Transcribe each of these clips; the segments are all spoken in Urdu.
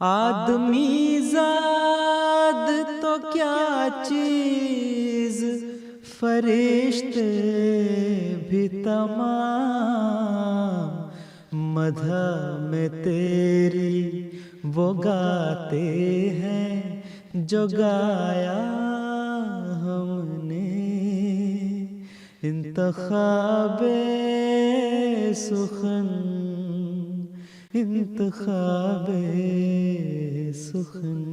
آدمی زاد تو کیا چیز، فرشتے بھی تمام، مدح میں تیری وہ گاتے ہیں جو گایا ہم نے، انتخاب سخن، انتخاب سخن۔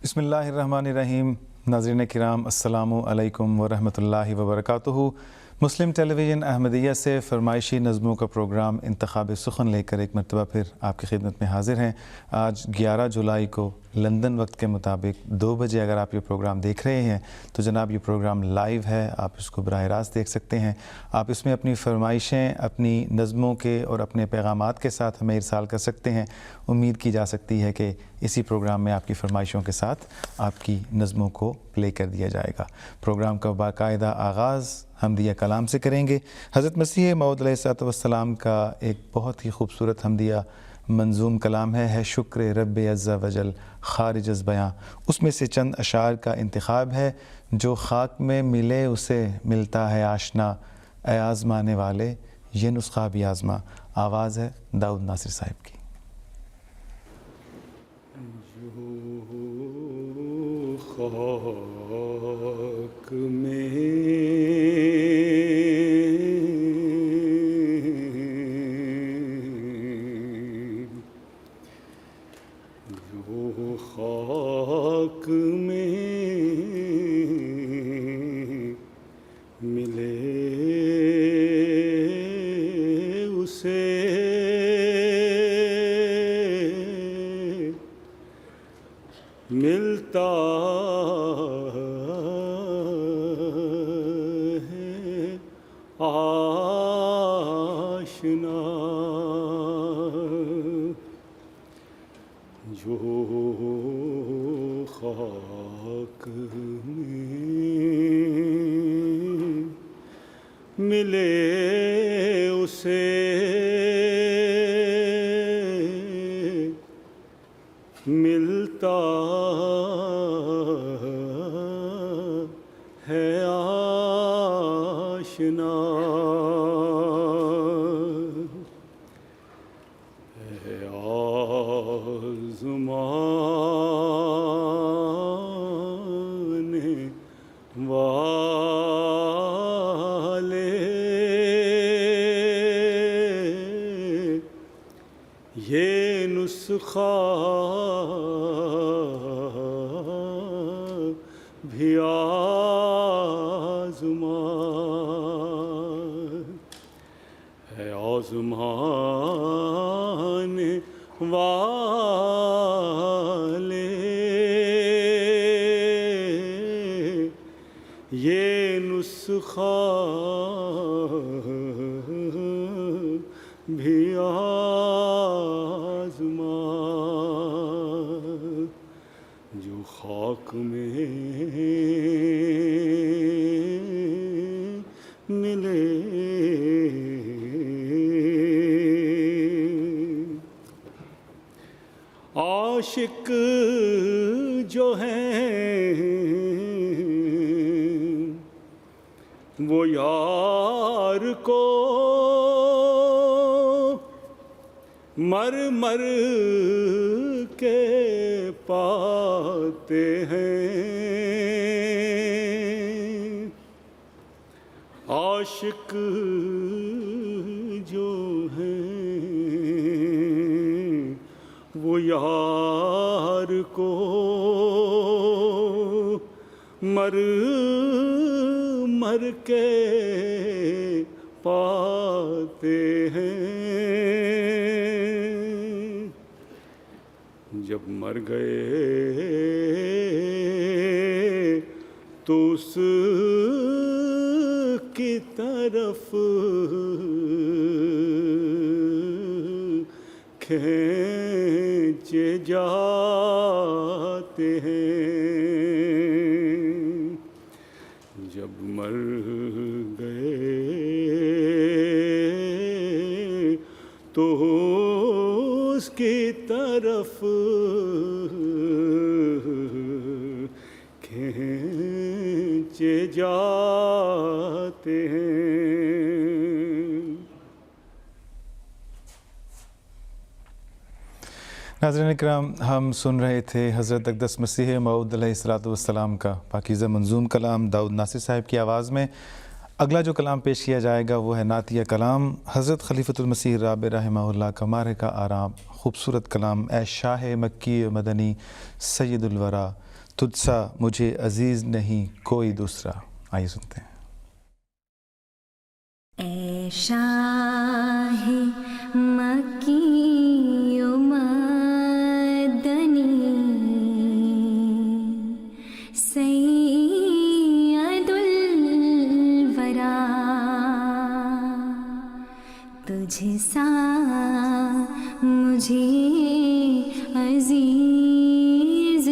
بسم اللہ الرحمن الرحیم۔ ناظرین کرام السلام علیکم ورحمۃ اللہ وبرکاتہ۔ مسلم ٹیلی ویژن احمدیہ سے فرمائشی نظموں کا پروگرام انتخاب سخن لے کر ایک مرتبہ پھر آپ کی خدمت میں حاضر ہیں۔ آج 11 جولائی کو لندن وقت کے مطابق 2 بجے اگر آپ یہ پروگرام دیکھ رہے ہیں تو جناب یہ پروگرام لائیو ہے، آپ اس کو براہ راست دیکھ سکتے ہیں۔ آپ اس میں اپنی فرمائشیں اپنی نظموں کے اور اپنے پیغامات کے ساتھ ہمیں ارسال کر سکتے ہیں۔ امید کی جا سکتی ہے کہ اسی پروگرام میں آپ کی فرمائشوں کے ساتھ آپ کی نظموں کو پلے کر دیا جائے گا۔ پروگرام کا باقاعدہ آغاز حمدیہ کلام سے کریں گے۔ حضرت مسیح موعود علیہ الصلوۃ والسلام کا ایک بہت ہی خوبصورت حمدیہ منظوم کلام ہے شکر رب عز و جل خارج از بیاں۔ اس میں سے چند اشعار کا انتخاب ہے۔ جو خاک میں ملے اسے ملتا ہے آشنا، اے آزمانے والے یہ نسخہ بھی آزما۔ آواز ہے داؤد ناصر صاحب کی۔ خاک میں جو خاک میں ملے اسے ملتا ہے آشنا، جو خاک میں ملے اسے ملتا ہے آشنا، ہے آزمانے والے یہ نسخہ بھی آزما، ہے آزمانے والے یہ نسخہ بھی آزما، جو خاک میں ملے۔ عاشق جو ہیں وہ یار کو مر مر کے پاتے ہیں، عاشق جو ہیں وہ یار کو مر مر کے پاتے ہیں، جب مر گئے تو اس کی طرف کھینچے جاتے ہیں، جب مر گئے تو اس کی طرف کھینچے جاتے ہیں. ناظرین اکرام، ہم سن رہے تھے حضرت اقدس مسیح موعود علیہ الصلوۃ والسلام کا پاکیزہ منظوم کلام داؤد ناصر صاحب کی آواز میں. اگلا جو کلام پیش کیا جائے گا وہ ہے نعتیہ کلام حضرت خلیفۃ المسیح رابع رحمہ اللہ کا مارکہ آرام. خوبصورت کلام. اے شاہ مکی و مدنی سید الورا، تجھ سا مجھے عزیز نہیں کوئی دوسرا. آئیے سنتے ہیں. اے شاہ مکی و مدنی سید الورا، تجھ سا مجھے عزیز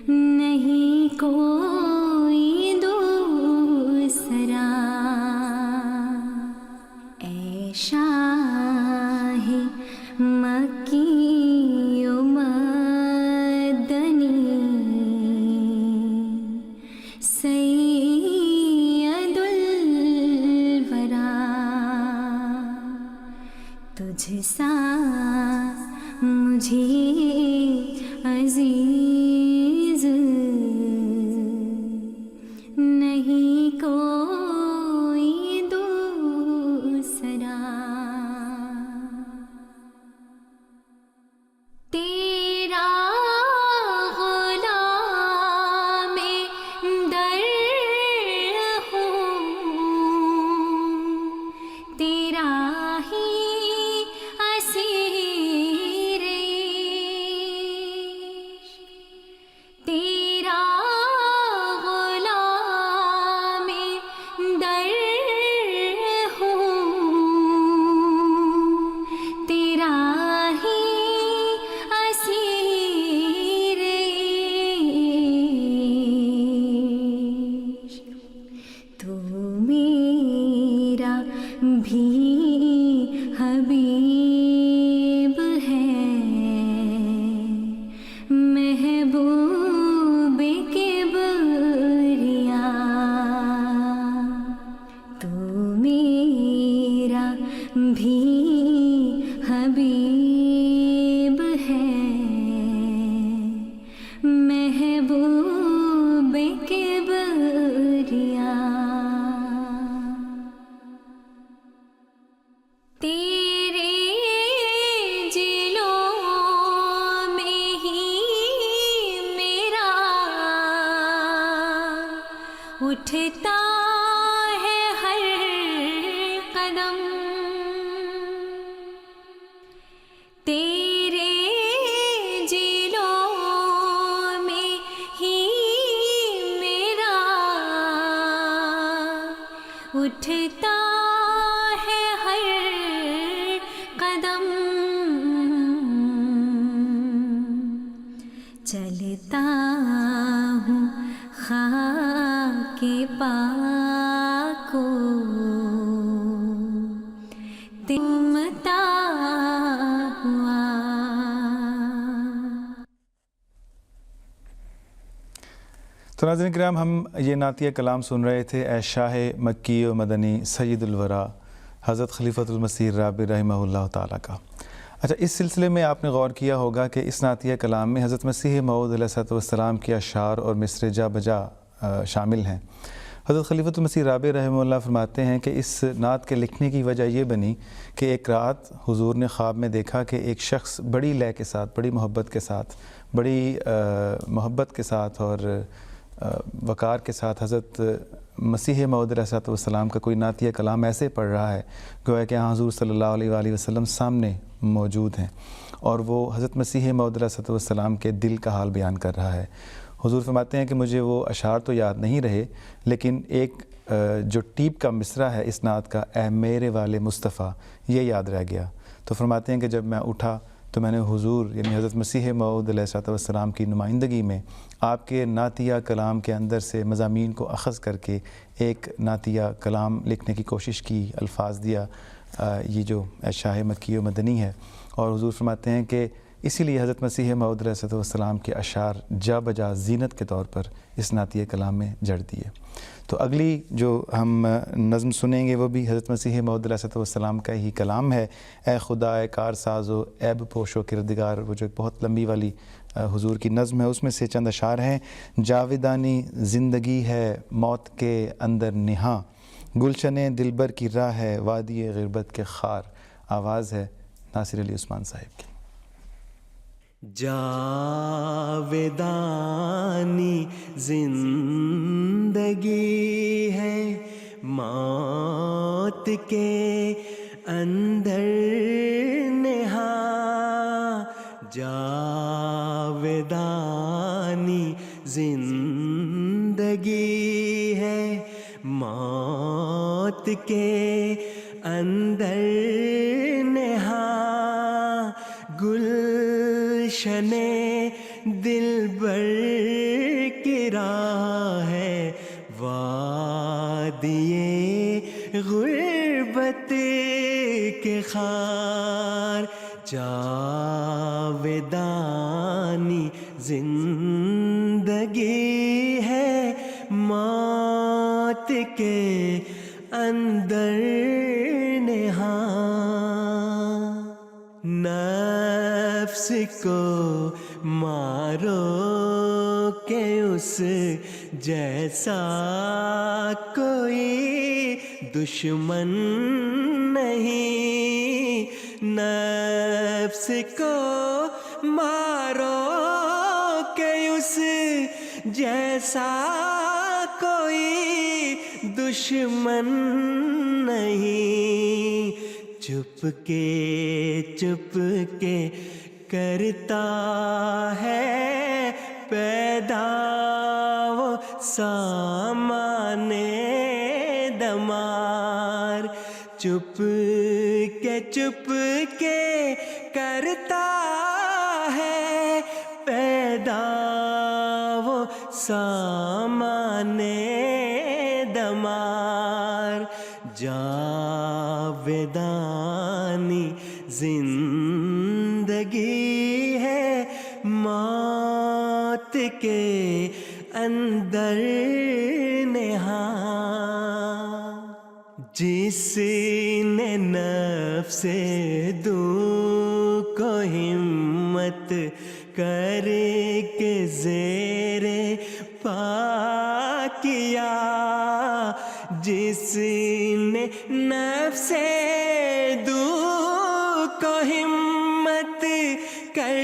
نہیں کوئی دوسرا. اے شاہ مکی و مدنی سید الورا، تجھ سا مجھے عزیز نہیں کوئی دوسرا. تیرا غلام در ہوں، تیرا ہی اسیر عشق، تیرا غلام در ہوں، تیرا ہی اسیر عشق. تو میرا بھی حبیب ہے، محبوب کبریا. تو میرا بھی حبیب ہے، محبوب کبریا. تیرے جلوں میں ہی میرا اٹھتا ہے ہر قدم. تیرے جلوں میں ہی میرا اٹھتا ہے ہر قدم. چلتا ہوں خاک پاک کو تمتا ہوا. تو ناظرین کرام، ہم یہ نعتیہ کلام سن رہے تھے اے شاہ مکی و مدنی سید الورا حضرت خلیفۃ المسیح رابع رحمہ اللہ تعالیٰ کا. اچھا، اس سلسلے میں آپ نے غور کیا ہوگا کہ اس نعتیہ کلام میں حضرت مسیح موعود علیہ الصلوۃ والسلام کے اشعار اور مصرع جا بجا شامل ہیں. حضرت خلیفۃ المسیح رابع رحمہ اللہ فرماتے ہیں کہ اس نعت کے لکھنے کی وجہ یہ بنی کہ ایک رات حضور نے خواب میں دیکھا کہ ایک شخص بڑی لے کے ساتھ، بڑی محبت کے ساتھ اور وقار کے ساتھ حضرت مسیح موعود علیہ الصلوۃ والسلام کا کوئی نعتیہ کلام ایسے پڑھ رہا ہے گویا کہ حضور صلی اللہ علیہ وآلہ وسلم سامنے موجود ہیں، اور وہ حضرت مسیح موعود علیہ الصلوۃ والسلام کے دل کا حال بیان کر رہا ہے. حضور فرماتے ہیں کہ مجھے وہ اشعار تو یاد نہیں رہے، لیکن ایک جو ٹیپ کا مصرع ہے اس نعت کا، اے میرے والے مصطفیٰ، یہ یاد رہ گیا. تو فرماتے ہیں کہ جب میں اٹھا تو میں نے حضور یعنی حضرت مسیح موعود علیہ السلام کی نمائندگی میں آپ کے نعتیہ کلام کے اندر سے مضامین کو اخذ کر کے ایک نعتیہ کلام لکھنے کی کوشش کی، الفاظ دیا، یہ جو شاہ مکی و مدنی ہے. اور حضور فرماتے ہیں کہ اسی لیے حضرت مسیح موعود علیہ السلام کے اشعار جا بجا زینت کے طور پر اس نعتیہ کلام میں جڑ دیے. تو اگلی جو ہم نظم سنیں گے وہ بھی حضرت مسیح موعود علیہ السلام کا ہی کلام ہے. اے خدا اے کار ساز و عیب پوش و کردگار، وہ جو ایک بہت لمبی والی حضور کی نظم ہے، اس میں سے چند اشعار ہیں. جاودانی زندگی ہے موت کے اندر نہاں، گلشن دلبر کی راہ ہے وادی غربت کے خار. آواز ہے ناصر علی عثمان صاحب کی. جاودانی زندگی ہے موت کے اندر نہاں، جاودانی زندگی ہے موت کے اندر نہاں، گلشن دلبر کی راہ ہے وادی غربت کے خار. جاودانی زندگی ہے موت کے اندر نہاں، نفس کو مارو کہ اس جیسا کوئی دشمن نہیں، نفس کو مارو کہ اس جیسا کوئی دشمن نہیں، چپ کے کرتا ہے پیدا وہ سامان دمار، چپ کے کرتا ہے پیدا وہ سامان دمار. جاودانی زندگی ہے موت کے اندر نہاں، جس نے نفس دو کو ہمت کر کے زیر پا کیا، جس نے نفس دو کو ہمت کر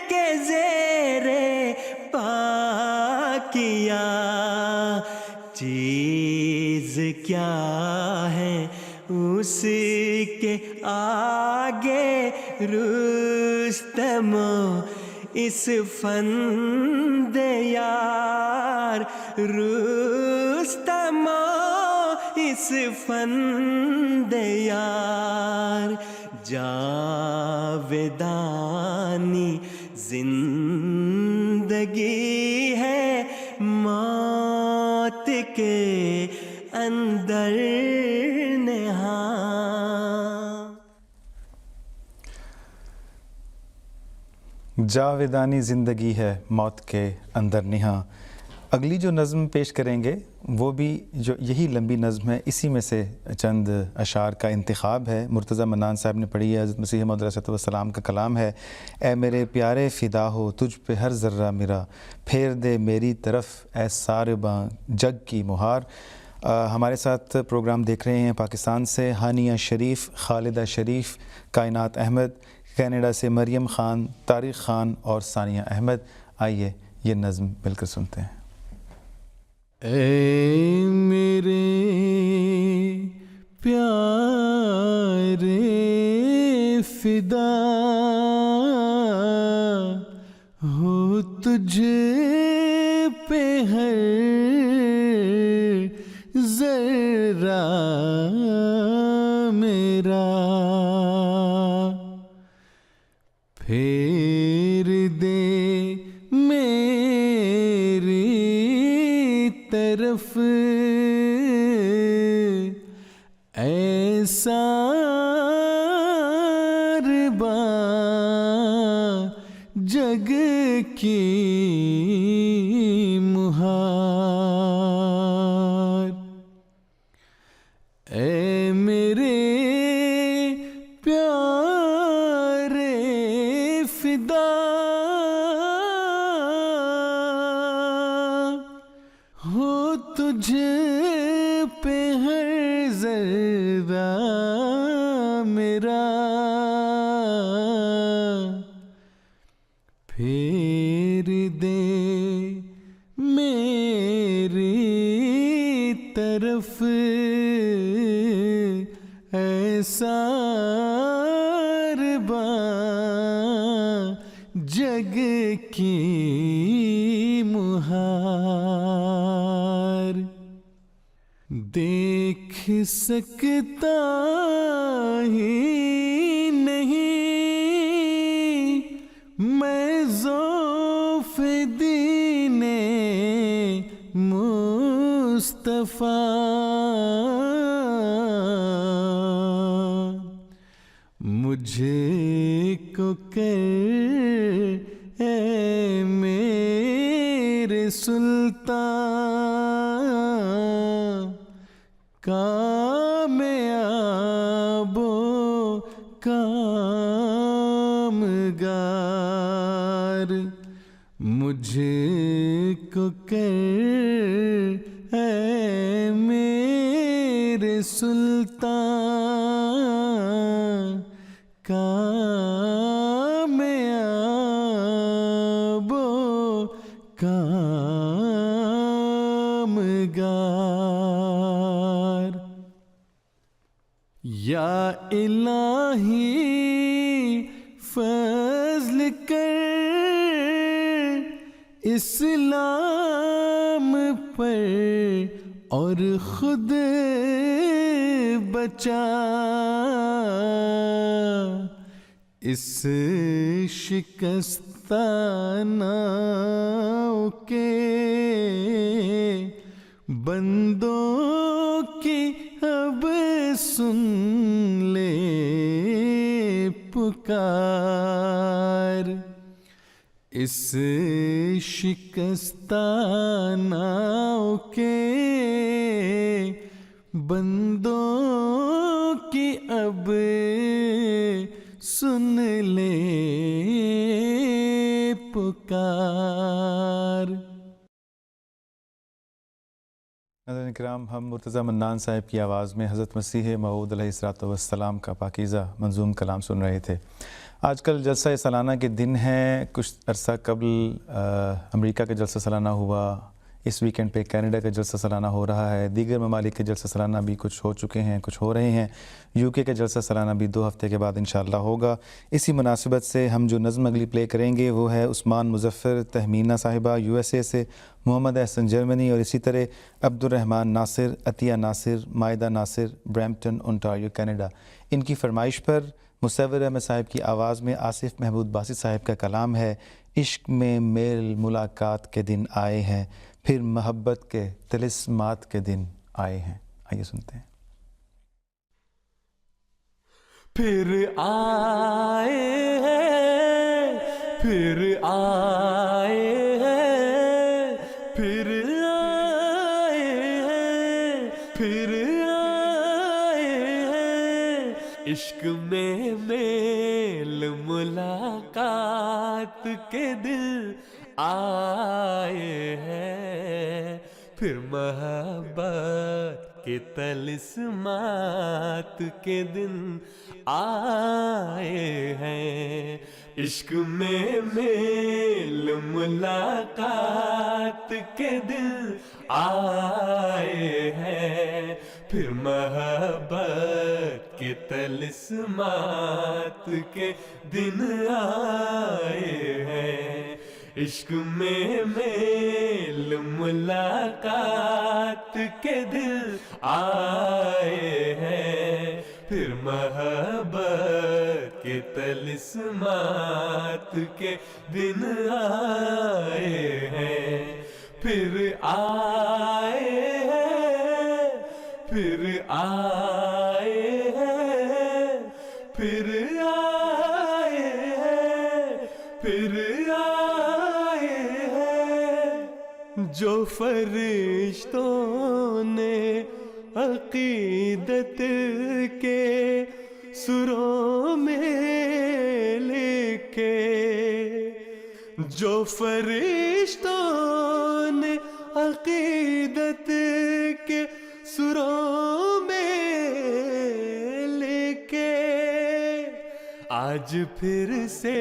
کے زیر پا کیا، چیز کیا ہے اس کے آگے رستم اس فند یار، رستم اس فند یار. جاودانی زندگی ہے موت کے اندر نہاں. جاودانی زندگی ہے موت کے اندر نہاں. اگلی جو نظم پیش کریں گے وہ بھی جو یہی لمبی نظم ہے، اسی میں سے چند اشعار کا انتخاب ہے. مرتضیٰ منان صاحب نے پڑھی ہے، حضرت مسیح موعود علیہ السلام کا کلام ہے. اے میرے پیارے فدا ہو تجھ پہ ہر ذرہ میرا، پھیر دے میری طرف اے سارباں جگ کی مہار. ہمارے ساتھ پروگرام دیکھ رہے ہیں پاکستان سے ہانیہ شریف، خالدہ شریف، کائنات احمد، کینیڈا سے مریم خان، طارق خان اور ثانیہ احمد. آئیے یہ نظم مل کر سنتے ہیں. اے میرے پیارے فدا ہو تجھ پہ ہر ذرہ میرا، ایسار باں جگ کی مہار، اے میرے پیارے فدا ہو تجھ پہ ہر ذرہ میرا، پھیر دے میری طرف ایسار باں جگ کی مہار، دیکھ سکتا ہی نہیں میں ذوف دین مصطفیٰ، مجھے کو کر اے میرے سلطان کامیاب و کامگار، مجھے کو کر اے میرے سلطان کامیاب و کامگار، یا الہی فضل کر اسلام پر اور خود بچا، اس شکستہ ناؤ کے بندوں کی اب سن لے پکار، اس شکستہ ناؤ کے بندوں کی اب سن لے پکار۔ ناظرین کرام، ہم مرتضیٰ منان صاحب کی آواز میں حضرت مسیح موعود علیہ الصلوۃ والسلام کا پاکیزہ منظوم کلام سن رہے تھے۔ آج کل جلسہ سالانہ کے دن ہیں، کچھ عرصہ قبل امریکہ کا جلسہ سالانہ ہوا، اس ویکینڈ پہ کینیڈا کا جلسہ سالانہ ہو رہا ہے، دیگر ممالک کے جلسہ سالانہ بھی کچھ ہو چکے ہیں، کچھ ہو رہے ہیں، یو کے کا جلسہ سالانہ بھی 2 ہفتے کے بعد انشاءاللہ ہوگا۔ اسی مناسبت سے ہم جو نظم اگلی پلے کریں گے وہ ہے عثمان مظفر تہمینہ صاحبہ USA سے، محمد احسن جرمنی، اور اسی طرح عبد الرحمن ناصر، عطیہ ناصر، مائدہ ناصر، برمپٹن اونٹاریو کینیڈا۔ ان کی فرمائش پر مصور احمد صاحب کی آواز میں آصف محمود باسط صاحب کا کلام ہے، عشق میں میل ملاقات کے دن آئے ہیں، پھر محبت کے طلسمات کے دن آئے ہیں۔ آئیے سنتے ہیں۔ پھر آئے ہیں، پھر آئے ہیں، پھر آئے ہیں، پھر آئے ہیں، عشق میں میل ملاقات کے دل آئے ہیں، پھر محبت کے طلسمات کے دن آئے ہیں، عشق میں میل ملاقات کے دن آئے ہیں، پھر محبت کے طلسمات کے دن آئے ہیں، عشق میں میل ملاقات کے دل آئے ہیں، پھر محبت کے طلسمات کے دن آئے ہیں، پھر آئے ہیں، پھر آئے ہیں پھر آئے ہیں پھر آئے ہیں جو فرشتوں نے عقیدت کے سروں میں لکھے جو فرشتوں نے عقیدت کے سروں میں لکھے آج پھر سے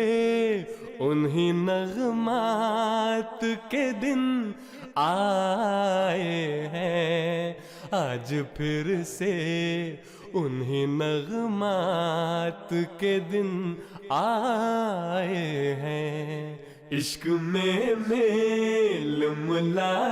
انہی نغمات کے دن آئے ہیں آج پھر سے انہی نغمات کے دن آئے ہیں عشق میں میل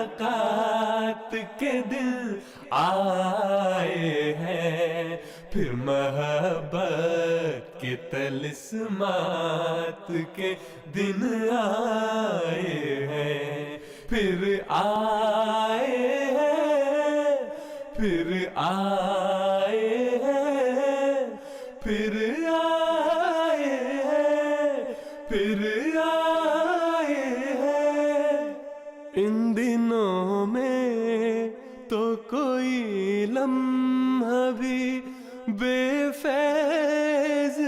ملاقات کے دن آئے ہیں پھر محبت کے طلسمات کے دن آئے ہیں پھر آئے ہیں پھر آئے ہیں پھر آئے ہیں پھر آئے ہیں ان دنوں میں تو کوئی لمحہ بھی بے فیض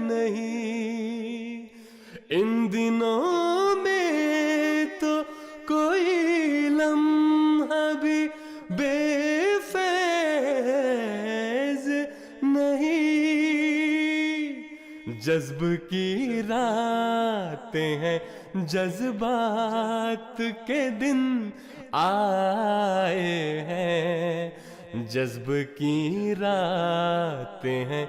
نہیں ان دنوں میں تو کوئی لمحہ بھی بے فیض نہیں جذب کی راتیں ہیں جذبات کے دن آئے ہیں جذب کی راتیں ہیں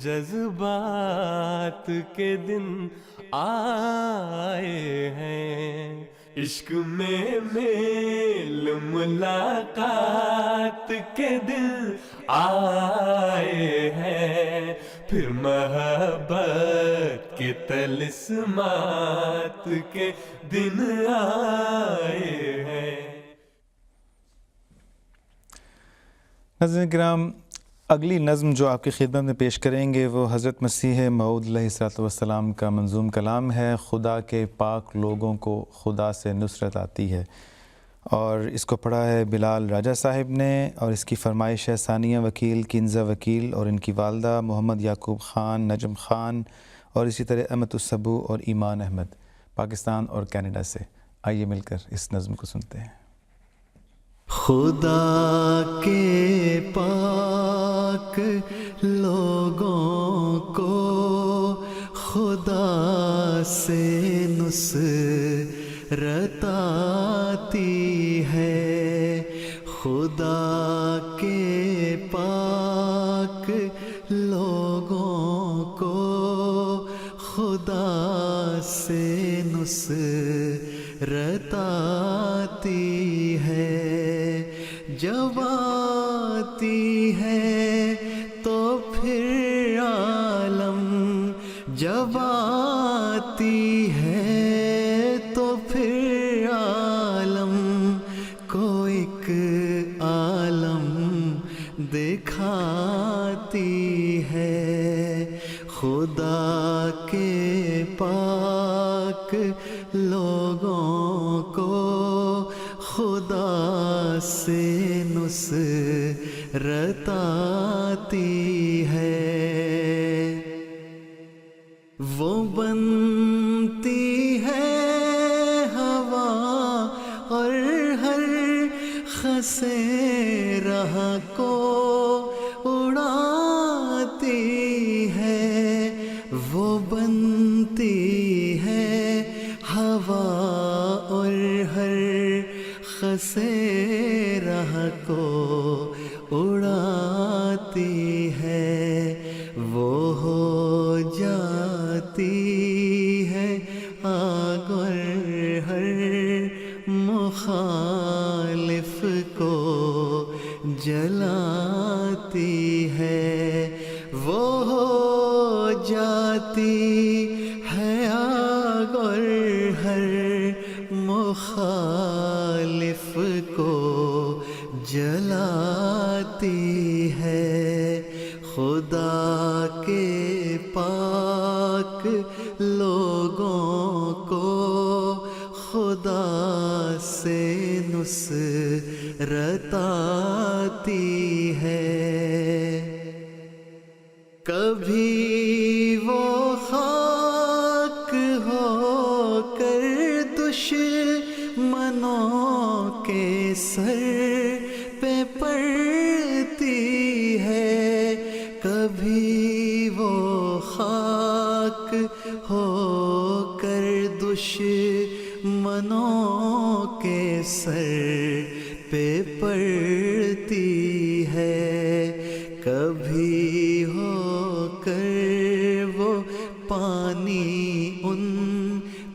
جذبات کے دن آئے ہیں عشق میں میل ملاقات کے دن آئے ہیں پھر محبت کے طلسمات کے دن آئے ہیں ناظرین کرام اگلی نظم جو آپ کی خدمت میں پیش کریں گے وہ حضرت مسیح موعود علیہ الصلوۃ والسلام کا منظوم کلام ہے خدا کے پاک لوگوں کو خدا سے نصرت آتی ہے اور اس کو پڑھا ہے بلال راجہ صاحب نے اور اس کی فرمائش ہے ثانیہ وکیل کنزہ وکیل اور ان کی والدہ محمد یعقوب خان نجم خان اور اسی طرح امت الصبو اور ایمان احمد پاکستان اور کینیڈا سے آئیے مل کر اس نظم کو سنتے ہیں خدا کے پاک لوگوں کو خدا سے نصرت آتی ہے خدا کے پاک لوگوں کو خدا سے نصرت آتی ہے جب آتی ہے تو پھر عالم جب آتی ہے تو پھر عالم کو ایک عالم دکھاتی ہے خدا کے پاک لوگوں کو خدا سے نصرت آتی ہے وہ بنتی ہے ہوا اور ہر خسے راہ کو اڑاتی ہے وہ بنتی ہے ہوا اور ہر خسے راہ کو اڑاتی ہے وہ ہو جاتی ہے آگ اور ہر مخالف کو جلاتی ہے وہ ہو جاتی ہے آگ اور ہر مخالف کو جلاتی ہے خدا کے پاک لوگوں کو خدا سے نصرت آتی ہے. کبھی وہ خاک ہو کر دشمنوں کے سر پہ پڑتی ہے. کبھی وہ خاک ہو کر دشمنوں کے سر پہ پڑتی ہے. کبھی ہو کر وہ پانی ان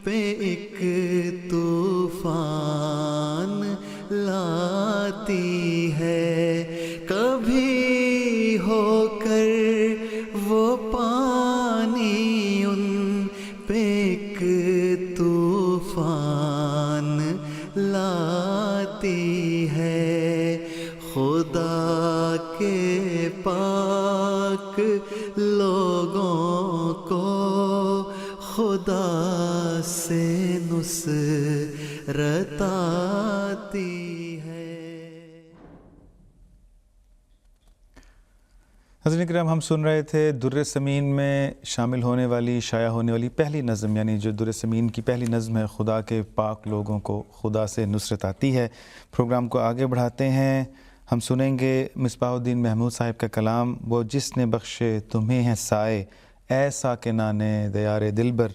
پہ ایک طوفان لاتی ہے. کبھی ہو کر وہ پانی ان پہ ایک طوفان لاتی ہے. خدا کے پاک لوگوں کو خدا سے نصرت آتی ہے. حضرت کرام، ہم سن رہے تھے در سمین میں شامل ہونے والی شائع ہونے والی پہلی نظم، یعنی جو در سمین کی پہلی نظم ہے، خدا کے پاک لوگوں کو خدا سے نصرت آتی ہے. پروگرام کو آگے بڑھاتے ہیں. ہم سنیں گے مصباح الدین محمود صاحب کا کلام. وہ جس نے بخشے تمہیں ہے سائے، ایسا کہ نانے دیار دلبر،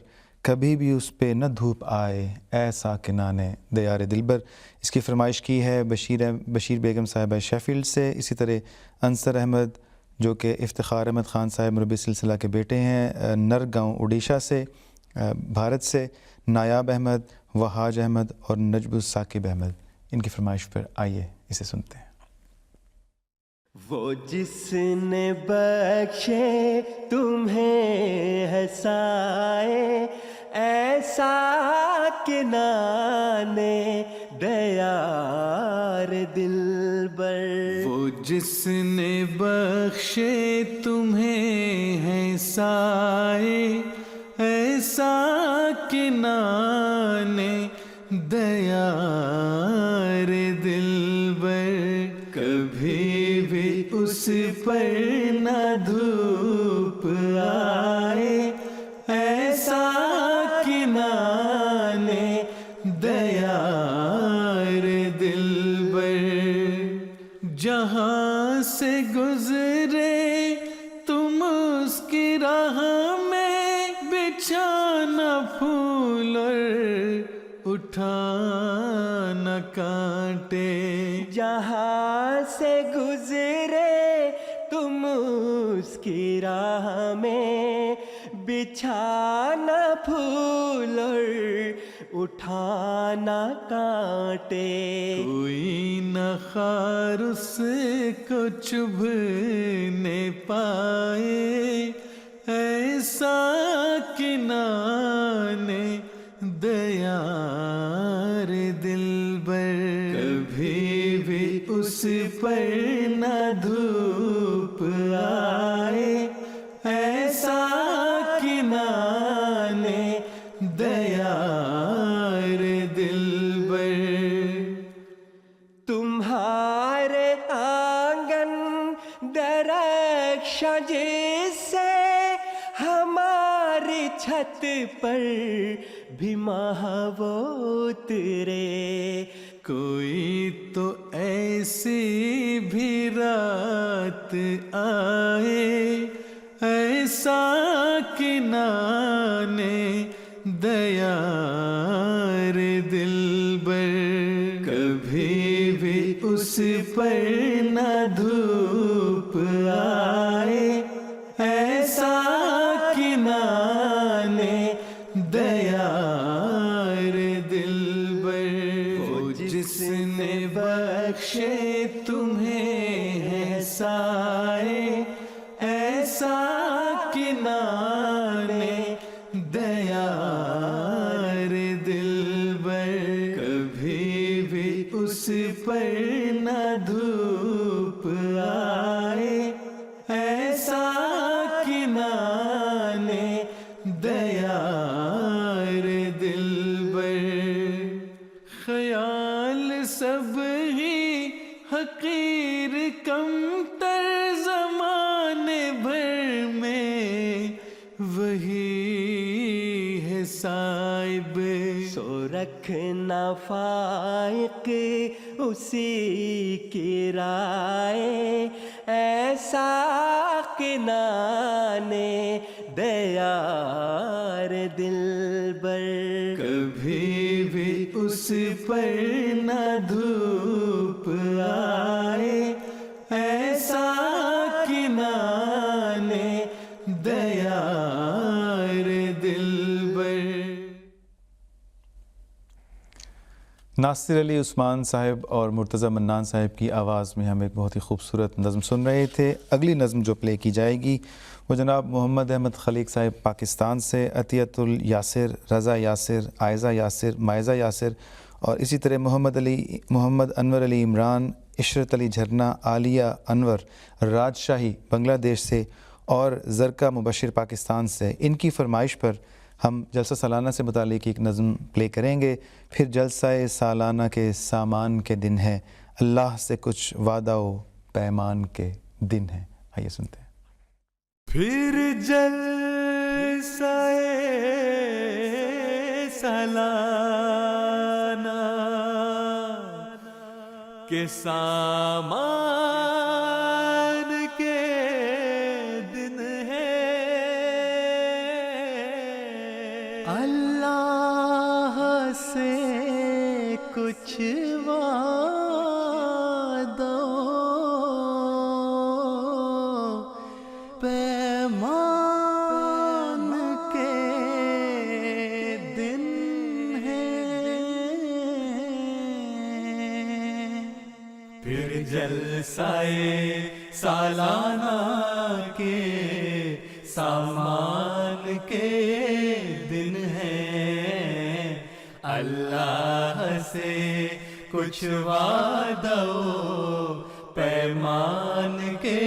کبھی بھی اس پہ نہ دھوپ آئے، ایسا کہ نانے دیار دلبر. اس کی فرمائش کی ہے بشیر بیگم صاحبہ شیفیلڈ سے. اسی طرح انصر احمد جو کہ افتخار احمد خان صاحب مربی سلسلہ کے بیٹے ہیں، نرگاؤں اڈیشہ سے، بھارت سے، نایاب احمد، وحاج احمد اور نجب الثاقب احمد. ان کی فرمائش پر آئیے اسے سنتے ہیں. وہ جس نے بخشے تمہیں ہے سائے، ایسا کہ نانے دیار دلبر. وہ جس نے بخشے تمہیں ہے سائے، ایسا کہ نانے دیار دلبر، کبھی بھی اس پر نہ دھوپ آئے، ایسا کہ نانے دیار دلبر. جہاں سے گزرے تم اس کی راہ میں، بچھانا پھول اور اٹھانا کانٹے. جہاں سے گزرے تم اس کی راہ میں، بچھانا پھول اور اٹھانا کانٹے. کوئی نہ خار اس کو چبھنے پائے، ایسا کہ نانے دیار دلبر، کبھی بھی اس پر نہ دھوپ آئے، ایسا کہ نانے دیار دلبر. تمہارے آنگن درخشاں جس سے ہماری چھت پر بھی محو اترے. کوئی تو ایسی بھی رات آئے، ایسا کہ نانے دیار دلبر، کبھی بھی اس پر نہ دھوپ آئے، ایسا کہ نانے دیار دلبر. وہ جس نے بخشے تمہیں ہے سائے، ایسا کہ نانے دیار دلبر، کبھی بھی اس پر نہ دھوپ آئے، ایسا رکھنا فائق اسی کی رائے، ایسا کنانے دیار دلبر، کبھی بھی اس پر نہ دھوپ آئے، ایسا کنانے دیار دلبر۔ ناصر علی عثمان صاحب اور مرتضی منان صاحب کی آواز میں ہم ایک بہت ہی خوبصورت نظم سن رہے تھے۔ اگلی نظم جو پلے کی جائے گی وہ جناب محمد احمد خلیق صاحب پاکستان سے، عطیت الیاسر، رضا یاسر، عائزہ یاسر، مائزہ یاسر، اور اسی طرح محمد انور علی عمران، عشرت علی جھرنا، عالیہ انور راجشاہی بنگلہ دیش سے، اور زرکا مبشر پاکستان سے۔ ان کی فرمائش پر ہم جلسہ سالانہ سے متعلق ایک نظم پلے کریں گے۔ پھر جلسہ سالانہ کے سامان کے دن ہے، اللہ سے کچھ وعدہ و پیمان کے دن ہے۔ آئیے سنتے ہیں۔ پھر جلسہ سالانہ کے سامان کے دن ہے، اللہ سے کچھ وعدہ پیمان کے دن ہے، پھر جلسہ سالانہ کے سامان کے دن ہے، اللہ سے کچھ وعدہ و پیمان کے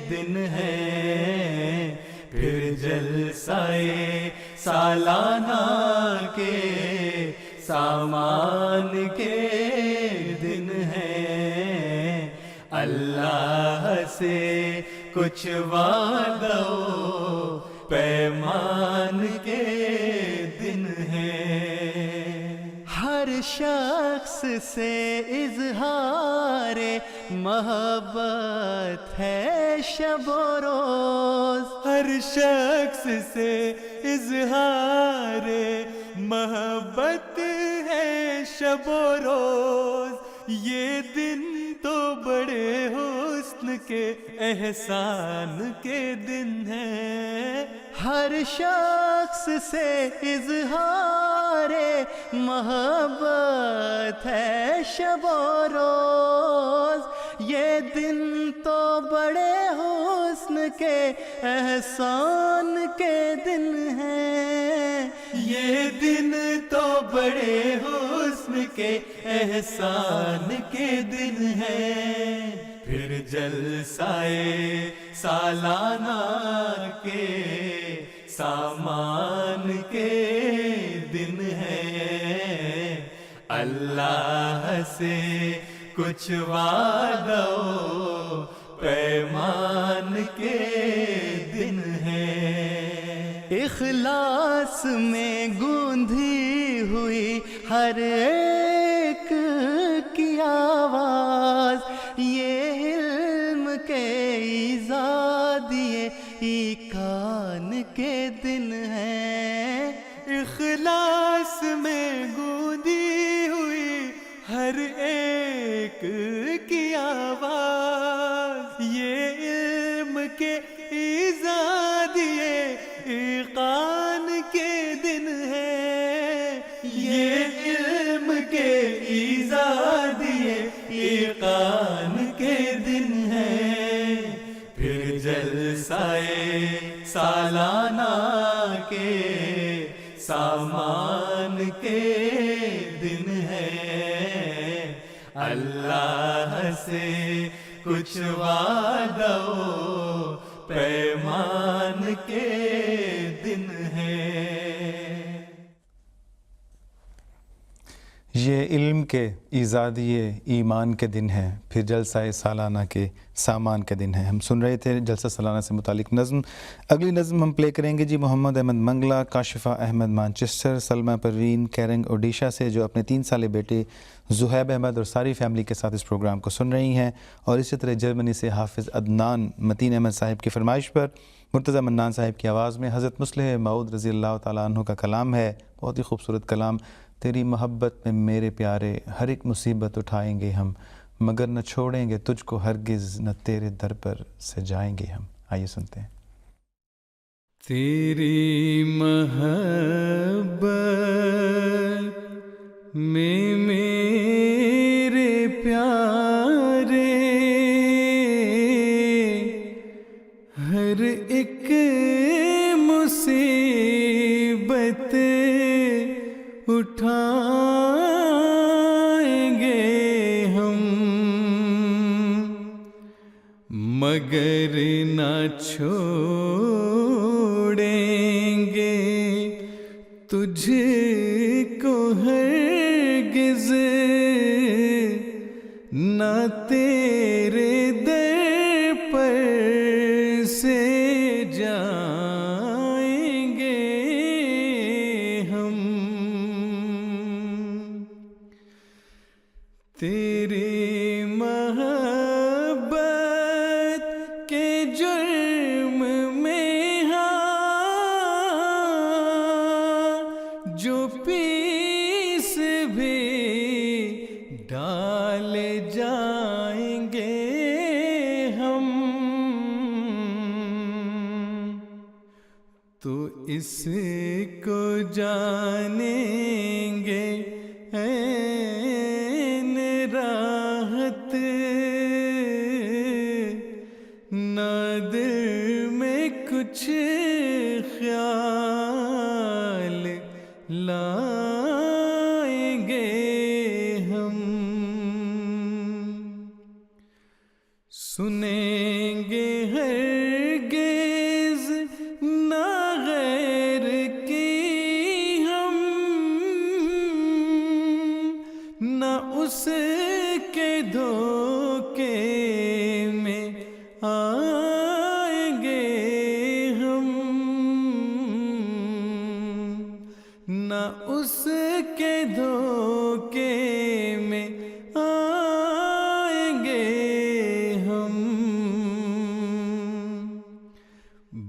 دن ہے، پھر جلسہ سالانہ کے سامان کے دن ہے، اللہ سے کچھ وعدہ و پیمان کے دن ہے۔ ہر شخص سے اظہار محبت ہے شب و روز، ہر شخص سے اظہار محبت ہے شب و روز، یہ دن تو بڑے حسن کے احسان کے دن ہے، ہر شخص سے اظہار محبت ہے شب و روز، یہ دن تو بڑے حسن کے احسان کے دن ہے، یہ دن تو بڑے حسن کے احسان کے دن ہے، پھر جلسہ سالانہ کے سامان کے دن ہے، اللہ سے کچھ وعدہ و پیمان کے دن ہے۔ اخلاص میں گوندھی ہوئی ہر ایک کی آواز، یہ علم کے ایجاد یہ کان کے دن ہے، اخلاص میں گونجی ہوئی ہر ایک کی آواز، یہ علم کے ایجاد یہ ایقان کے دن ہے، یہ علم کے ایجاد یہ ایقان کے دن ہے، پھر جلسہ سالانہ کے سامان کے دن ہے، اللہ سے کچھ وعدہ و پیمان کے دن ہے۔ یہ علم کے ایزادی ایمان کے دن ہے، پھر جلسہ سالانہ کے سامان کے دن ہے۔ ہم سن رہے تھے جلسہ سالانہ سے متعلق نظم۔ اگلی نظم ہم پلے کریں گے جی محمد احمد منگلا، کاشفہ احمد مانچسٹر، سلمہ پروین کیرنگ اوڈیشہ سے، جو اپنے 3 سالے بیٹے زہیب احمد اور ساری فیملی کے ساتھ اس پروگرام کو سن رہی ہیں، اور اسی طرح جرمنی سے حافظ عدنان متین احمد صاحب کی فرمائش پر مرتضیٰ منان صاحب کی آواز میں حضرت مصلح موعود رضی اللہ تعالیٰ عنہ کا کلام ہے، بہت ہی خوبصورت کلام۔ تیری محبت میں میرے پیارے ہر ایک مصیبت اٹھائیں گے ہم، مگر نہ چھوڑیں گے تجھ کو ہرگز، نہ تیرے در پر سے جائیں گے ہم۔ آئیے سنتے ہیں۔ تیری محبت میں میرے پیارے ہر ایک مصیبت اٹھائیں گے ہم، مگر نہ چھوڑیں گے تجھ کو ہرگز، نہ تیرے در پر سے جائیں گے ہم۔ تیری محبت کے جرم میں ہاں جو پیس بھی ڈال جائیں گے ہم، تو اس کو جانیں گے عین راحت، نہ دل میں کچھ خیال لائیں گے ہم، سنیں گے ہرگز نہ غیر کی ہم، نہ اس کے دھوکے میں آئیں گے ہم، نہ اس کے دھوکے میں آئیں گے ہم،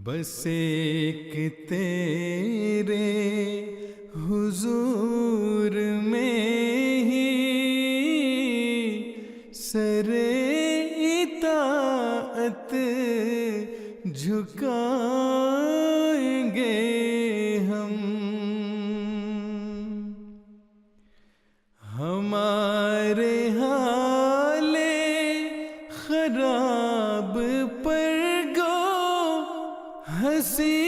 بس ایک تیرے حضور میں ہی سر اطاعت جھکائیں گے ہم، ہمارے حال خراب پر گو ہنسی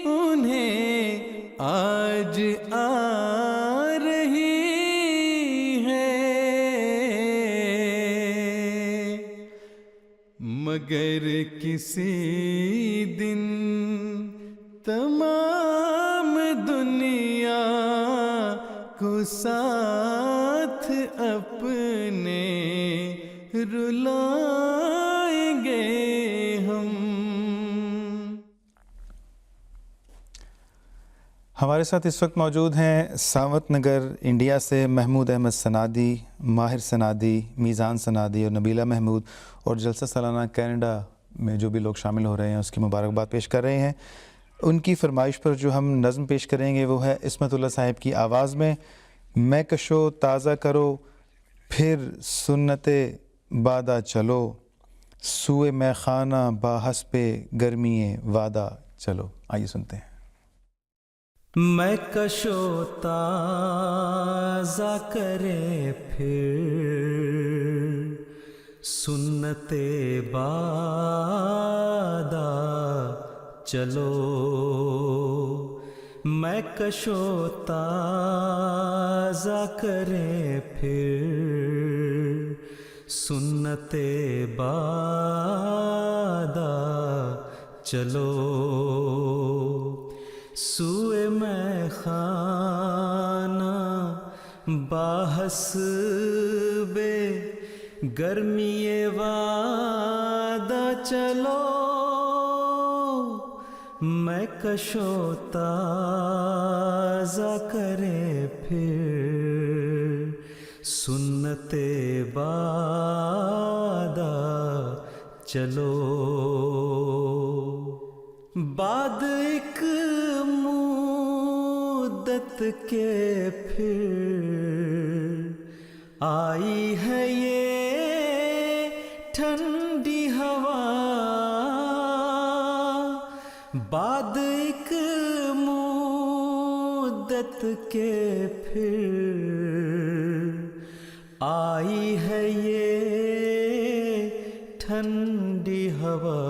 انہیں آج آ رہی ہے، مگر کسی دن تمام دنیا کو ساتھ اپنے رلائیں گے ہم۔ ہمارے ساتھ اس وقت موجود ہیں ساوت نگر انڈیا سے محمود احمد سنادی، ماہر سنادی، میزان سنادی اور نبیلہ محمود، اور جلسہ سالانہ کینیڈا میں جو بھی لوگ شامل ہو رہے ہیں اس کی مبارکباد پیش کر رہے ہیں۔ ان کی فرمائش پر جو ہم نظم پیش کریں گے وہ ہے عصمت اللہ صاحب کی آواز میں، میں کشو تازہ کرو پھر سنت بادہ چلو، سوئے میں خانہ با حسب گرمی وعدہ چلو۔ آئیے سنتے ہیں۔ میں کشو تازہ کرے پھر سنت بادہ چلو، میں کشو تازہ کرے پھر سنت بادہ چلو، سوئے میں خانہ باحس بے گرمی وعدہ چلو میں کشو تازہ کرے پھر سنت بادہ چلو بعد ایک مدت کے پھر آئی ہے یہ ٹھنڈی ہوا بعد ایک مدت کے پھر آئی ہے یہ ٹھنڈی ہوا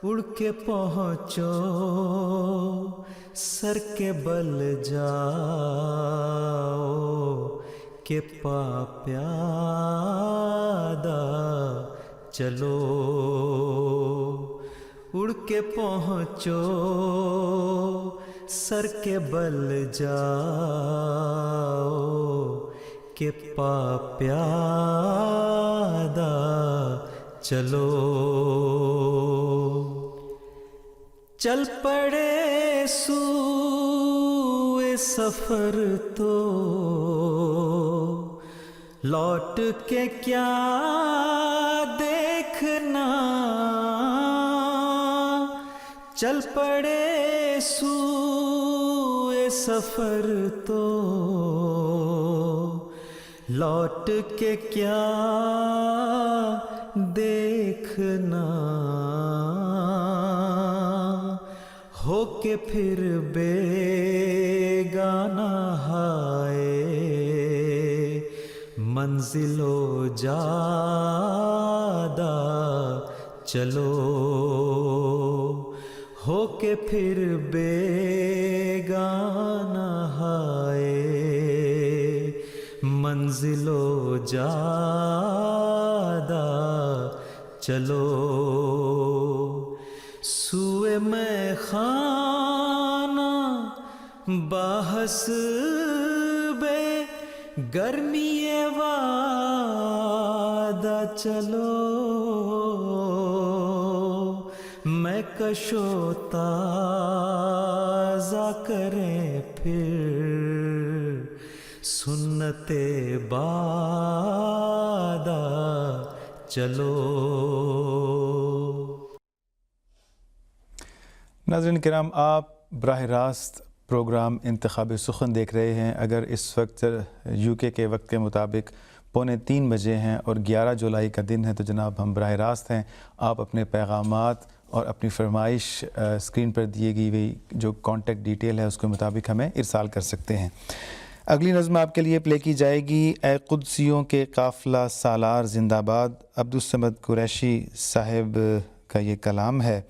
اڑ کے پہنچو سر کے بل جاؤ کہ پا پیادہ چلو اڑ کے پہنچو سر کے بل جاؤ کہ پا پیادہ چلو چل پڑے سوئے سفر تو لوٹ کے کیا دیکھنا چل پڑے سوئے سفر تو لوٹ کے کیا دیکھنا ہو کے پھر بیگانہ ہائے منزل و جادہ چلو ہو کے پھر بیگانہ ہائے منزل و جادہ چلو سوئے میں خانہ باحس بے گرمی وعدہ چلو میں کشو تازہ کریں پھر سنت بادہ چلو ناظرین کرام آپ براہ راست پروگرام انتخاب سخن دیکھ رہے ہیں. اگر اس وقت یو کے وقت کے مطابق 2:45 بجے ہیں اور 11 جولائی کا دن ہے تو جناب ہم براہ راست ہیں. آپ اپنے پیغامات اور اپنی فرمائش اسکرین پر دیے ہوئی جو کانٹیکٹ ڈیٹیل ہے اس کے مطابق ہمیں ارسال کر سکتے ہیں. اگلی نظم آپ کے لیے پلے کی جائے گی اے قدسیوں کے قافلہ سالار زندہ باد. عبدالصمد قریشی صاحب کا یہ کلام ہے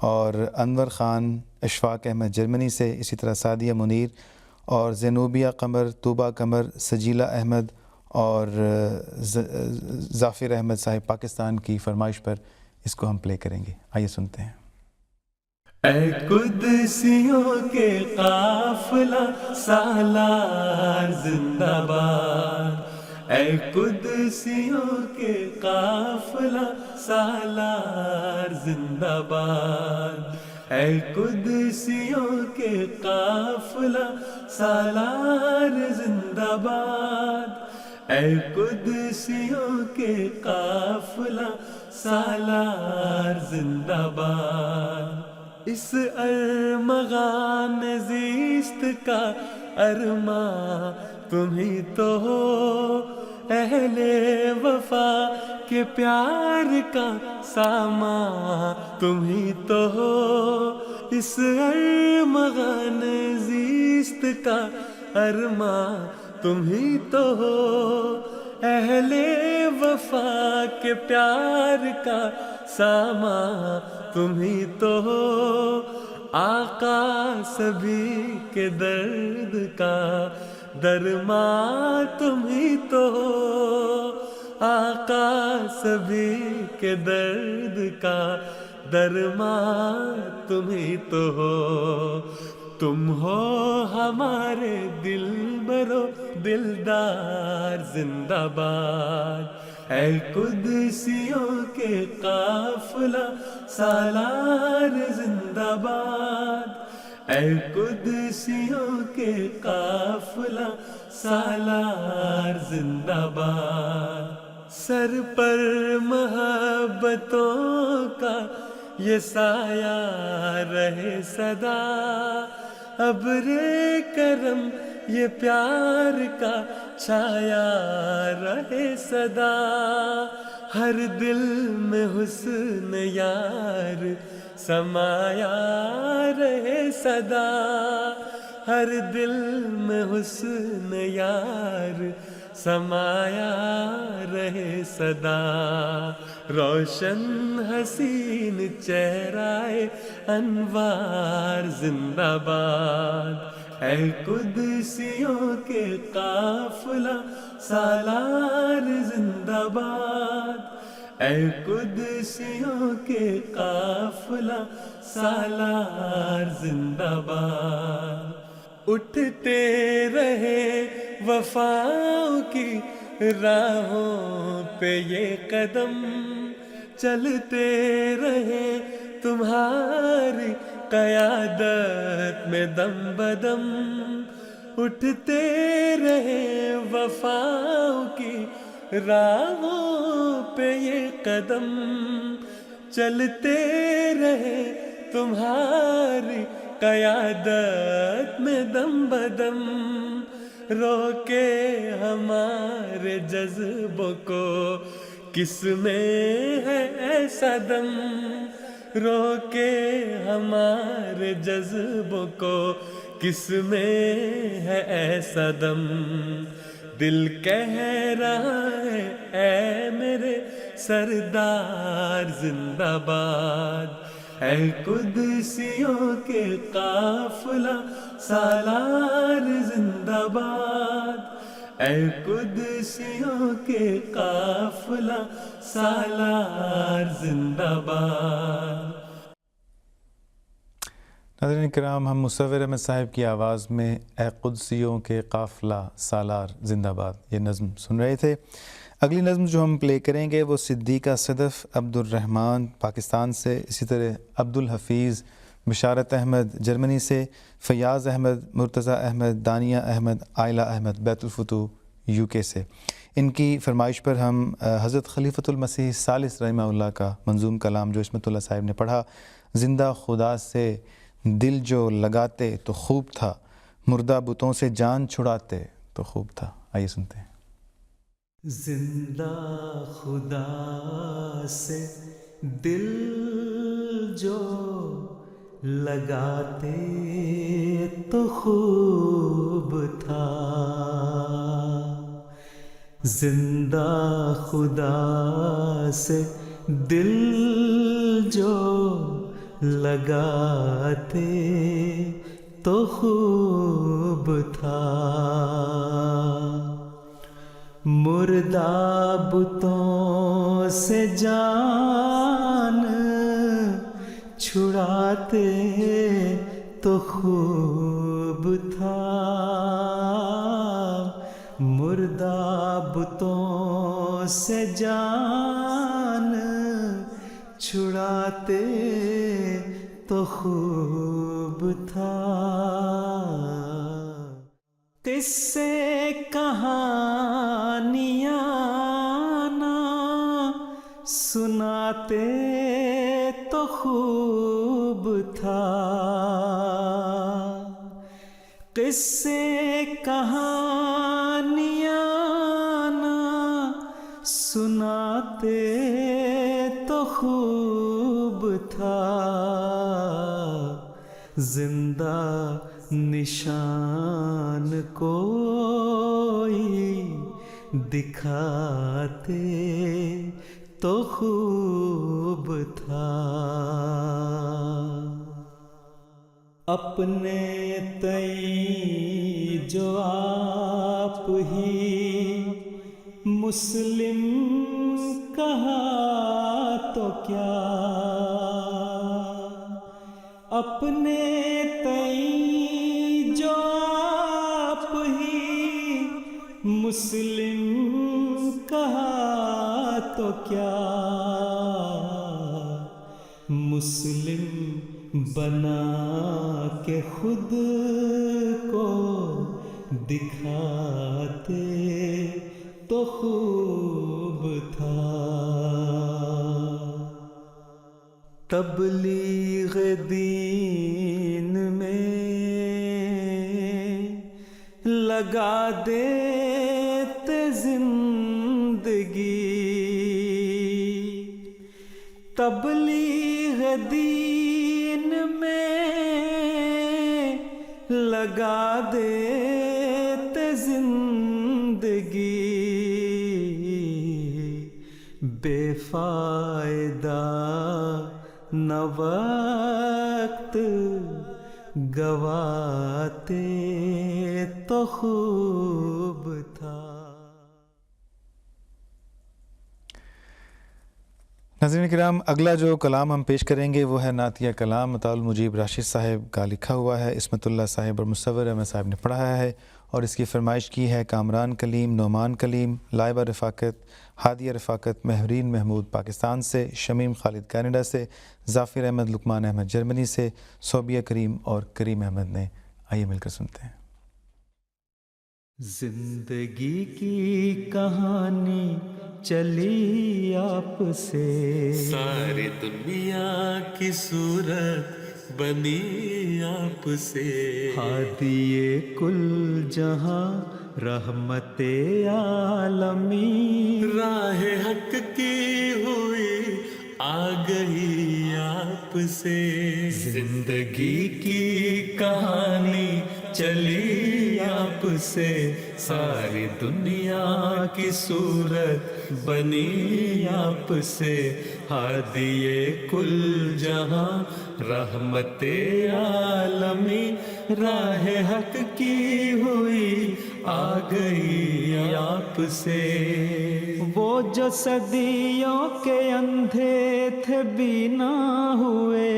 اور انور خان اشفاق احمد جرمنی سے، اسی طرح سعدیہ منیر اور زینوبیہ قمر، طوبہ قمر، سجیلہ احمد اور ظافر احمد صاحب پاکستان کی فرمائش پر اس کو ہم پلے کریں گے. آئیے سنتے ہیں. اے قدسیوں کے قافلہ سالار زندہ باد، اے قدسیوں کے قافلہ سالار زندہ باد، اے قدسیوں کے قافلہ سالار زندہ باد، اے قدسیوں کے قافلہ سالار زندہ باد. اس ارمغان زیست کا ارماں تم ہی تو ہو، اہل وفا کے پیار کا سامان تم ہی تو ہو. اس ارمغان زیست کا ارماں تم ہی تو ہو، اہل وفا کے پیار کا سامان تم ہی تو ہو. آقا سبھی کے درد کا درمان تم ہی تو ہو، آقا سبھی کے درد کا درمان تم ہی تو ہو. تم ہو ہمارے دل برو دلدار زندہ باد، اے قدسیوں کے قافلہ سالار زندہ باد، اے قدسیوں کے قافلہ سالار زندہ باد۔ سر پر محبتوں کا یہ سایہ رہے صدا، ابر کرم یہ پیار کا چھایا رہے صدا، ہر دل میں حسن یار سمایا رہے صدا، ہر دل میں حسن یار سمایا رہے صدا، روشن حسین چہرہ انوار زندہ باد، اے قدسیوں کے قافلہ سالار زندہ باد، اے قدسیوں کے قافلہ سالار زندہ باد۔ اٹھتے رہے وفاؤں کی راہوں پہ یہ قدم، چلتے رہے تمہاری قیادت میں دم بدم، اٹھتے رہے وفاؤں کی راہوں پہ یہ قدم، چلتے رہے تمہاری قیادت میں دم بدم، روکے ہمارے جذبوں کو کس میں ہے ایسا دم، روکے ہمارے جذبوں کو کس میں ہے ایسا دم، دل کہہ رہا ہے اے میرے سردار زندہ باد، اے قدسیوں کے قافلہ سالار زندہ باد، اے قدسیوں کے قافلہ سالار زندہ باد۔ ناظرین کرام، ہم مصور احمد صاحب کی آواز میں اے قدسیوں کے قافلہ سالار زندہ باد یہ نظم سن رہے تھے۔ اگلی نظم جو ہم پلے کریں گے وہ صدیقہ صدف عبد الرحمن پاکستان سے، اسی طرح عبد الحفیظ بشارت احمد جرمنی سے، فیاض احمد، مرتضیٰ احمد، دانیہ احمد، عائلہ احمد بیت الفتوح UK سے۔ ان کی فرمائش پر ہم حضرت خلیفۃ المسیح ثالث رحمہ اللہ کا منظوم کلام جو عصمت اللہ صاحب نے پڑھا، زندہ خدا سے دل جو لگاتے تو خوب تھا، مردہ بتوں سے جان چھڑاتے تو خوب تھا، آئیے سنتے ہیں۔ زندہ خدا سے دل جو لگاتے تو خوب تھا، زندہ خدا سے دل جو لگاتے تو خوب تھا، مردہ بتوں سے جان چھڑاتے تو خوب تھا، مردہ بتوں سے جان چھڑاتے تو خوب تھا، قصے کہانیاں نہ سناتے تو خوب تھا، قصے کہانیاں نہ سناتے تو خوب تھا، زندہ نشان کوئی دکھاتے تو خوب تھا، اپنے تئیں جو آپ ہی مسلم کہا تو کیا، اپنے تئیں مسلم کہا تو کیا مسلم بنا کے خود کو دکھاتے تو خوب تھا. تبلیغ دین میں لگا دیتے زندگی. تبلیغ دین میں لگا دیتے زندگی. بے فائدہ نہ وقت گواتے تو خوب تھا. ناظرین کرام، اگلا جو کلام ہم پیش کریں گے وہ ہے نعتیہ کلام عطاء المجیب راشد صاحب کا لکھا ہوا ہے. عصمت اللہ صاحب اور مصور احمد صاحب نے پڑھایا ہے اور اس کی فرمائش کی ہے کامران کلیم، نعمان کلیم، لائبہ رفاقت، ہادیہ رفاقت، مہرین محمود پاکستان سے، شمیم خالد کینیڈا سے، ظافر احمد لقمان احمد جرمنی سے، صوبیہ کریم اور کریم احمد نے. آئیے مل کر سنتے ہیں. زندگی کی کہانی چلی آپ سے، ساری دنیا کی صورت بنی آپ سے. ہادیے کل جہاں رحمت عالمی، راہ حق کی ہوئی آ گئی آپ سے. زندگی کی کہانی چلی آپ سے، ساری دنیا کی صورت بنی آپ سے. ہادیے کل جہاں رحمت عالمی، راہ حق کی ہوئی آ گئی آپ سے. وہ جو صدیوں کے اندھے تھے بینا ہوئے،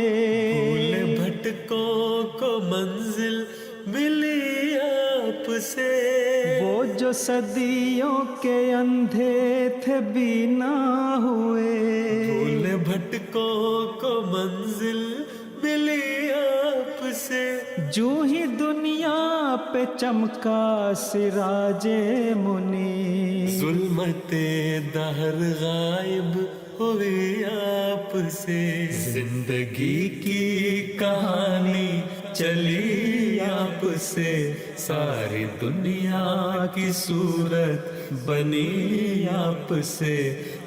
بھول بھٹکوں کو منزل ملی آپ سے. وہ جو صدیوں کے اندھے تھے بینا ہوئے، بھول بھٹکوں کو منزل ملی آپ سے. جو ہی دنیا پہ چمکا سراج منیر، ظلمت دہر غائب ہوئی آپ سے. زندگی کی کہانی چلی آپ سے، ساری دنیا کی صورت بنی آپ سے.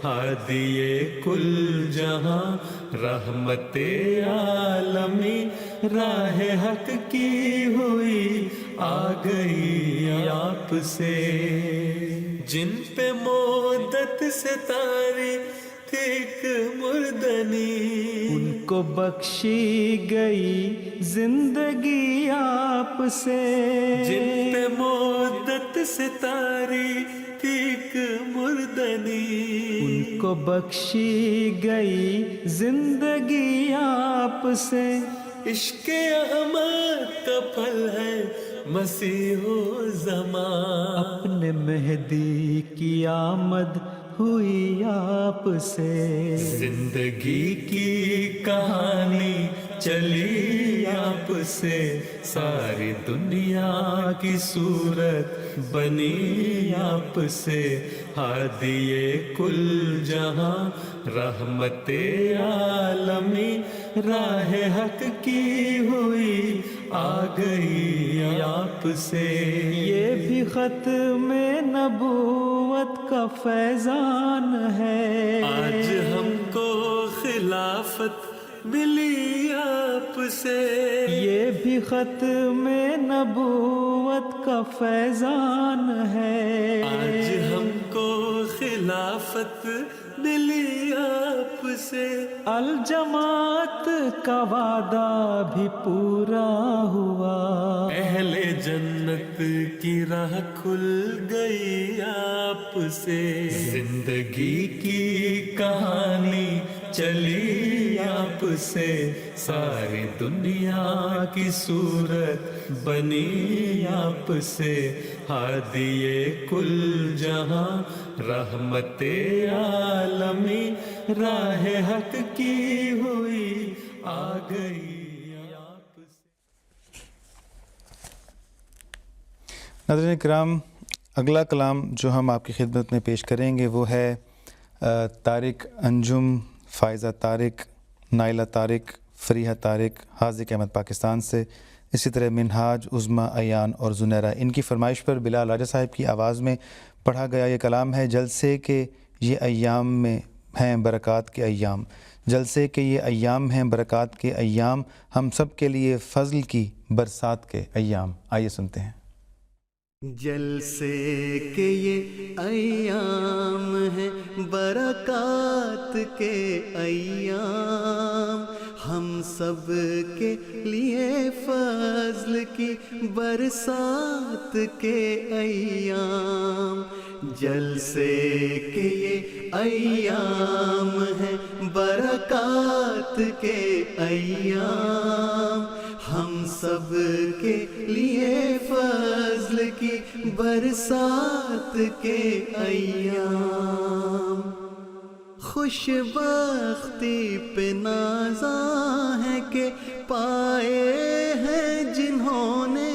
ہادیے کل جہاں رحمت عالمی، راہ حق کی ہوئی آ گئی آپ سے. جن پہ مدت سے تاری تھی ایک مردنی، ان کو بخشی گئی زندگی آپ سے. جن پہ مدت سے تاری تھی ایک مردنی، ان کو بخشی گئی زندگی آپ سے. عشق احمد کا پھل ہے مسیح و زمان. اپنے مہدی کی آمد ہوئی آپ سے. زندگی کی کہانی چلی آپ سے، ساری دنیا کی صورت بنی آپ سے. ہادیے کل جہاں رحمت عالمی، راہ حق کی ہوئی آ گئی آپ سے. یہ بھی ختم نبوت کا فیضان ہے، آج ہم کو خلافت ملی آپ سے. یہ بھی ختم نبوت کا فیضان ہے، آج ہم کو خلافت ملی آپ سے. الجماعت کا وعدہ بھی پورا ہوا، اہل جنت کی راہ کھل گئی آپ سے. زندگی کی کہانی چلی آپ سے ساری دنیا کی صورت بنی آپ سے ہادی کل جہاں رحمت عالمی راہ حق کی ہوئی آ گئی آپ سے. ناظرین کرام، اگلا کلام جو ہم آپ کی خدمت میں پیش کریں گے وہ ہے طارق انجم، فائزہ طارق، نائلہ طارق، فریحہ طارق، حاذق احمد پاکستان سے. اسی طرح منہاج، عظمیٰ، ایان اور زنیرہ، ان کی فرمائش پر بلال راجہ صاحب کی آواز میں پڑھا گیا یہ کلام ہے. جلسے کے یہ ایام میں ہیں برکات کے ایام، جلسے کے یہ ایام ہیں برکات کے ایام، ہم سب کے لیے فضل کی برسات کے ایام. آئیے سنتے ہیں. جلسے کے یہ ایام ہیں برکات کے ایام، ہم سب کے لیے فضل کی برسات کے ایام. جلسے کے یہ ایام ہیں برکات کے ایام، ہم سب کے لیے فضل کی برسات کے ایام. خوش بختی پہ نازاں ہے کہ پائے ہیں جنہوں نے،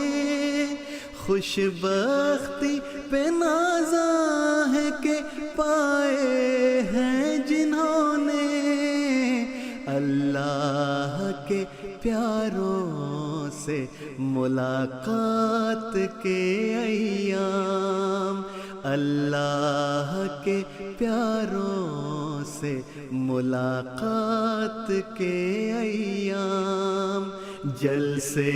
خوش بختی پہ نازاں ہے کہ پائے ہیں جنہوں نے اللہ کے پیاروں سے ملاقات کے ایام، اللہ کے پیاروں سے ملاقات کے ایام. جلسے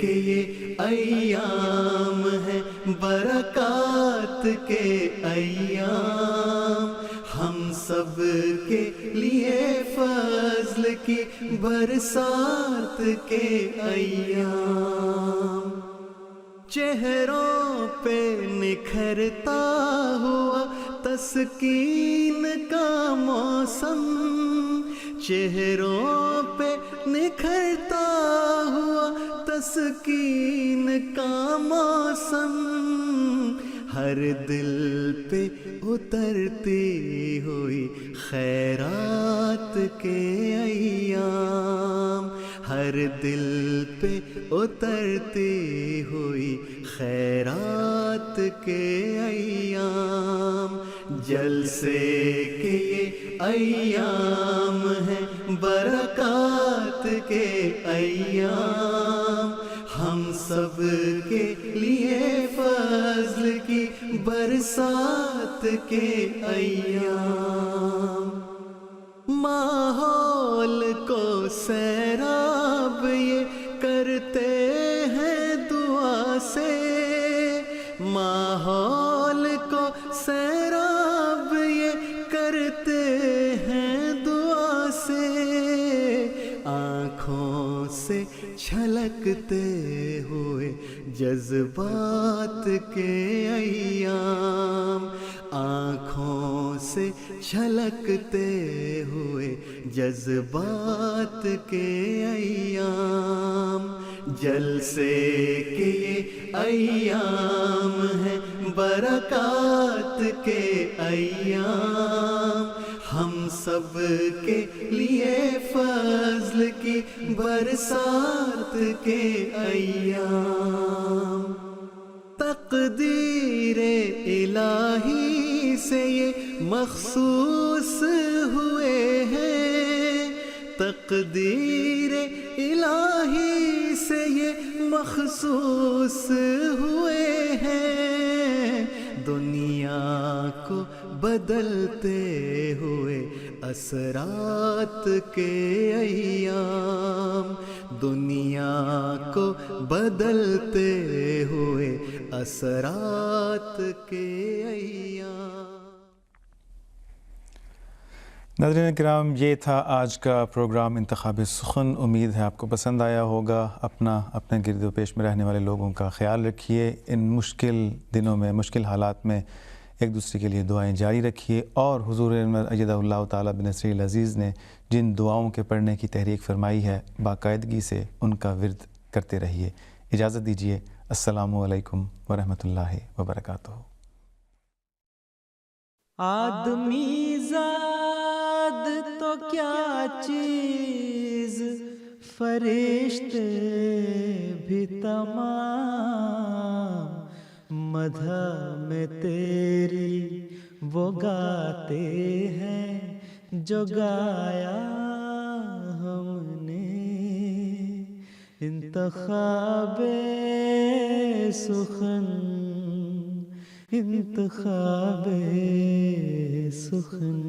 کے یہ ایام ہیں برکات کے ایام، ہم سب کے لیے فضل کی برسات کے ایام. چہروں پہ نکھرتا ہوا تسکین کا موسم، چہروں پہ نکھرتا ہوا تسکین کا موسم، ہر دل پہ اترتی ہوئی خیرات کے ایام، ہر دل پہ اترتی ہوئی خیرات کے ایام. جلسے کے یہ ایام ہیں برکات کے ایام، ہم سب کے لیے فضل کی برسات کے ایام. ماحول کو سیراب یہ کرتے ہیں دعا سے، ماحول کو سیراب یہ کرتے ہیں دعا سے، آنکھوں سے چھلکتے ہوئے جذبات کے ایام، آنکھوں سے چھلکتے ہوئے جذبات کے ایام. جلسے کے یہ ایام ہیں برکات کے ایام، ہم سب کے لیے فضل کی برسات کے ایام. تقدیر الہی سے یہ مخصوص ہوئے ہیں، تقدیر الہی سے یہ مخصوص ہوئے ہیں، دنیا کو بدلتے ہوئے اثرات کے ایام، دنیا کو بدلتے ہوئے اثرات کے ایام. ناظرین کرام، یہ تھا آج کا پروگرام انتخاب سخن. امید ہے آپ کو پسند آیا ہوگا. اپنے گرد و پیش میں رہنے والے لوگوں کا خیال رکھیے. ان مشکل دنوں میں، مشکل حالات میں ایک دوسرے کے لیے دعائیں جاری رکھیے، اور حضور ایدہ اللہ تعالیٰ بنصرہ العزیز نے جن دعاؤں کے پڑھنے کی تحریک فرمائی ہے باقاعدگی سے ان کا ورد کرتے رہیے۔ اجازت دیجیے، السلام علیکم ورحمۃ اللہ وبرکاتہ۔ آدمی زاد تو کیا چیز، فرشتے بھی تمام، مدح میں تیری وہ گاتے ہیں جو گایا ہم نے، انتخاب سخن انتخاب سخن۔